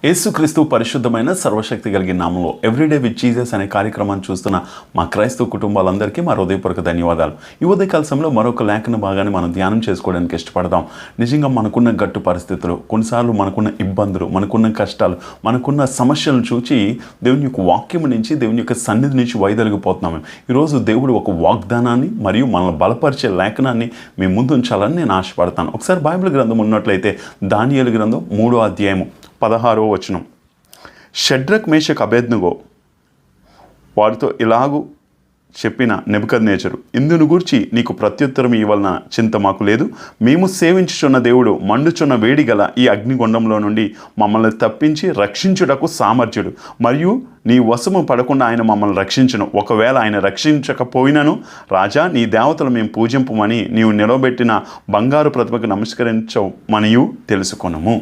యేసుక్రీస్తు పరిశుద్ధమైన సర్వశక్తి కలిగిన నామంలో ఎవ్రీడే విత్ జీసస్ అనే కార్యక్రమాన్ని చూస్తున్న మా క్రైస్తవ కుటుంబాలందరికీ మా హృదయపూర్వక ధన్యవాదాలు. ఈ ఉదయకాల సమయంలో మరొక లేఖన భాగాన్ని మనం ధ్యానం చేసుకోవడానికి ఇష్టపడదాం. నిజంగా మనకున్న గట్టు పరిస్థితులు, కొన్నిసార్లు మనకున్న ఇబ్బందులు, మనకున్న కష్టాలు, మనకున్న సమస్యలను చూచి దేవుని యొక్క వాక్యం నుంచి, దేవుని యొక్క సన్నిధి నుంచి వైదొలిగిపోతున్నాము. ఈరోజు దేవుడు ఒక వాగ్దానాన్ని మరియు మనల్ని బలపరిచే లేఖనాన్ని మీ ముందు ఉంచాలని నేను ఆశపడతాను. ఒకసారి బైబిల్ గ్రంథం ఉన్నట్లయితే దానియేలు గ్రంథం 3వ అధ్యాయము 16వ వచనం. షడ్రక్ మేషక్ అబేద్నెగో వారితో ఇలాగూ చెప్పిన నెబుకద్నెజరు, ఇందును గూర్చి నీకు ప్రత్యుత్తరం ఇవ్వాలన్న చింత మాకు లేదు. మేము సేవించుచున్న దేవుడు మండుచున్న వేడి గల ఈ అగ్నిగుండంలో నుండి మమ్మల్ని తప్పించి రక్షించుటకు సామర్థ్యుడు, మరియు నీ వశము పడకుండా ఆయన మమ్మల్ని రక్షించును. ఒకవేళ ఆయన రక్షించకపోయినను రాజా, నీ దేవతలు మేము పూజింపమని నీవు నిలబెట్టిన బంగారు ప్రతిమకు నమస్కరించమనియు తెలుసుకొనుము.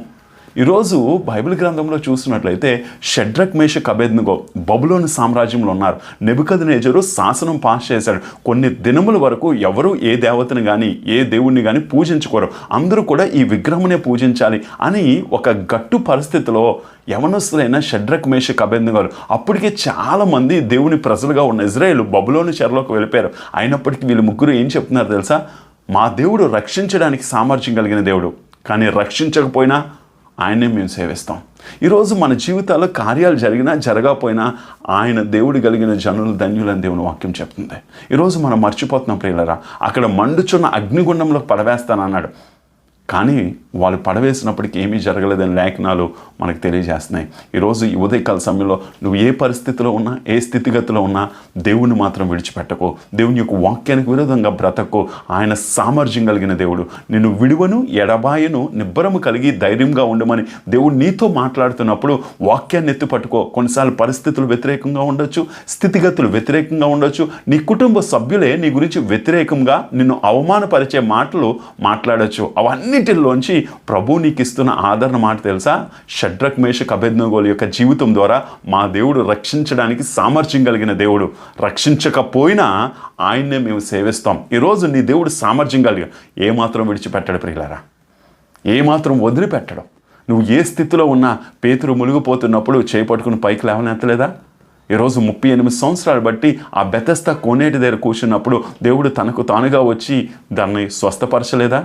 ఈరోజు బైబిల్ గ్రంథంలో చూసినట్లయితే షడ్రక్ మేషక్ అబేద్నెగో బబులోను సామ్రాజ్యంలో ఉన్నారు. నెబుకద్నెజరు శాసనం పాస్ చేశాడు. కొన్ని దినముల వరకు ఎవరు ఏ దేవతని కానీ ఏ దేవుణ్ణి కానీ పూజించుకోరు, అందరూ కూడా ఈ విగ్రహమునే పూజించాలి అని ఒక గట్టు పరిస్థితిలో యవనస్తులైన షడ్రక్ మేషక్ అబేద్నెగోలు అప్పటికే చాలామంది దేవుని ప్రజలుగా ఉన్న ఇజ్రాయేలు బబులోను చెరలోకి వెళ్ళిపోయారు. అయినప్పటికీ వీళ్ళు ముగ్గురు ఏం చెప్తున్నారు తెలుసా? మా దేవుడు రక్షించడానికి సామర్థ్యం కలిగిన దేవుడు, కానీ రక్షించకపోయినా ఆయనే మేము సేవిస్తాం. ఈరోజు మన జీవితాల్లో కార్యాలు జరిగినా జరగకపోయినా ఆయన దేవుడు కలిగిన జనులు ధన్యులని దేవుని వాక్యం చెప్తుంది. ఈరోజు మనం మర్చిపోతున్నాం ప్రియులరా. అక్కడ మండుచున్న అగ్నిగుండంలో పడవేస్తానన్నాడు, కానీ వాళ్ళు పడవేసినప్పటికీ ఏమీ జరగలేదని లేఖనాలు మనకు తెలియజేస్తున్నాయి. ఈరోజు ఈ ఉదయకాల సమయంలో నువ్వు ఏ పరిస్థితిలో ఉన్నా, ఏ స్థితిగతిలో ఉన్నా దేవుని మాత్రం విడిచిపెట్టకు. దేవుని యొక్క వాక్యానికి విరోధంగా బ్రతకు. ఆయన సామర్థ్యం కలిగిన దేవుడు. నిన్ను విడువను, ఎడబాయను, నిబ్బరము కలిగి ధైర్యంగా ఉండమని దేవుడు నీతో మాట్లాడుతున్నప్పుడు వాక్యాన్ని ఎత్తి పట్టుకో. కొన్నిసార్లు పరిస్థితులు వ్యతిరేకంగా ఉండొచ్చు, స్థితిగతులు వ్యతిరేకంగా ఉండొచ్చు, నీ కుటుంబ సభ్యులే నీ గురించి వ్యతిరేకంగా నిన్ను అవమానపరిచే మాటలు మాట్లాడచ్చు. అవన్నిటిలోంచి ప్రభు నీకు ఇస్తున్న ఆదరణ మాట తెలుసా? షడ్రక్ మేషక్ అబేద్నెగోల యొక్క జీవితం ద్వారా మా దేవుడు రక్షించడానికి సామర్థ్యం కలిగిన దేవుడు. రక్షించకపోయినా ఆయన్నే మేము సేవిస్తాం. ఈరోజు నీ దేవుడు సామర్థ్యం కలిగి ఏమాత్రం విడిచిపెట్టడు ప్రియులారా, ఏమాత్రం వదిలిపెట్టడం. నువ్వు ఏ స్థితిలో ఉన్నా పేతురు మునిగిపోతున్నప్పుడు చేపట్టుకుని పైకి లేవనెత్తలేదా? ఈరోజు 38 సంవత్సరాలు బట్టి ఆ బెతెస్దా కోనేటి దగ్గర కూర్చున్నప్పుడు దేవుడు తనకు తానుగా వచ్చి దాన్ని స్వస్థపరచలేదా?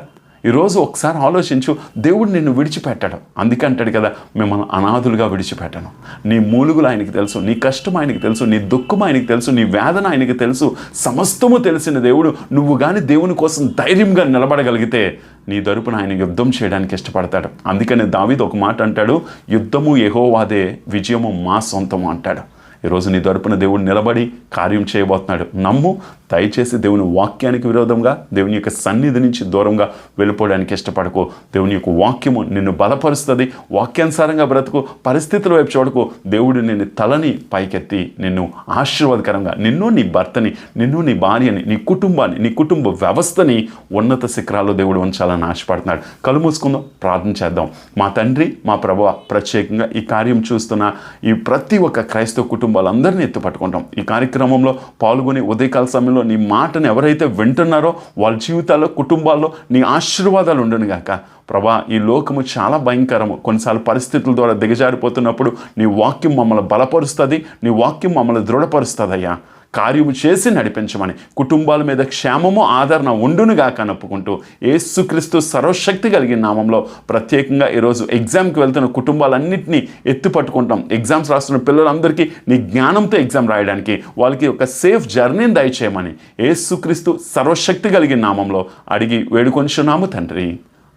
ఈరోజు ఒకసారి ఆలోచించు, దేవుడు నిన్ను విడిచిపెట్టాడు. అందుకే అంటాడు కదా, మిమ్మల్ని అనాథులుగా విడిచిపెట్టాను. నీ మూలుగులు ఆయనకి తెలుసు, నీ కష్టం ఆయనకి తెలుసు, నీ దుఃఖం ఆయనకి తెలుసు, నీ వేదన ఆయనకి తెలుసు. సమస్తము తెలిసిన దేవుడు నువ్వు కానీ దేవుని కోసం ధైర్యంగా నిలబడగలిగితే నీ తరపున ఆయన యుద్ధం చేయడానికి ఇష్టపడతాడు. అందుకని దావీదు ఒక మాట అంటాడు, యుద్ధము యెహోవాదే, విజయము మా సొంతము అంటాడు. ఈరోజు నీ తరపున దేవుడు నిలబడి కార్యం చేయబోతున్నాడు. నమ్ము. దయచేసి దేవుని వాక్యానికి విరోధంగా, దేవుని యొక్క సన్నిధి నుంచి దూరంగా వెళ్ళిపోవడానికి ఇష్టపడకు. దేవుని యొక్క వాక్యము నిన్ను బలపరుస్తుంది. వాక్యానుసారంగా బ్రతుకు. పరిస్థితుల వైపు చూడకు. దేవుడు నిన్ను తలని పైకెత్తి నిన్ను ఆశీర్వాదకరంగా, నిన్ను, నీ భర్తని, నిన్ను, నీ భార్యని, నీ కుటుంబాన్ని, నీ కుటుంబ వ్యవస్థని ఉన్నత శిఖరాల్లో దేవుడు ఉంచాలని ఆశపడుతున్నాడు. కళ్ళు మూసుకుందాం, ప్రార్థన చేద్దాం. మా తండ్రి, మా ప్రభువా, ప్రత్యేకంగా ఈ కార్యం చూస్తున్న ఈ ప్రతి ఒక్క క్రైస్తవ కుటుంబాలందరినీ ఎత్తుపట్టుకుంటాం. ఈ కార్యక్రమంలో పాల్గొని ఉదయకాల సమయంలో నీ మాటను ఎవరైతే వింటున్నారో వాళ్ళ జీవితాల్లో, కుటుంబాల్లో నీ ఆశీర్వాదాలు ఉండను గాక. ప్రభా, ఈ లోకము చాలా భయంకరము. కొన్నిసార్లు పరిస్థితుల ద్వారా దిగజారిపోతున్నప్పుడు నీ వాక్యం మమ్మల్ని బలపరుస్తుంది, నీ వాక్యం మమ్మల్ని దృఢపరుస్తుంది అయ్యా. కార్యము చేసి నడిపించమని, కుటుంబాల మీద క్షేమము, ఆదరణ ఉండునుగాక నొప్పుకుంటూ యేసుక్రీస్తు సర్వశక్తి కలిగిన నామంలో ప్రత్యేకంగా ఈరోజు ఎగ్జామ్కి వెళ్తున్న కుటుంబాలన్నింటినీ ఎత్తుపట్టుకుంటాం. ఎగ్జామ్స్ రాస్తున్న పిల్లలందరికీ నీ జ్ఞానంతో ఎగ్జామ్ రాయడానికి వాళ్ళకి ఒక సేఫ్ జర్నీని దయచేయమని యేసుక్రీస్తు సర్వశక్తి కలిగిన నామంలో అడిగి వేడుకొంచున్నాము తండ్రి.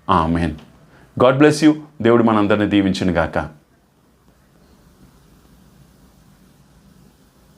ఆమెన్. God bless you. దేవుడు మనందరినీ దీవించును గాక.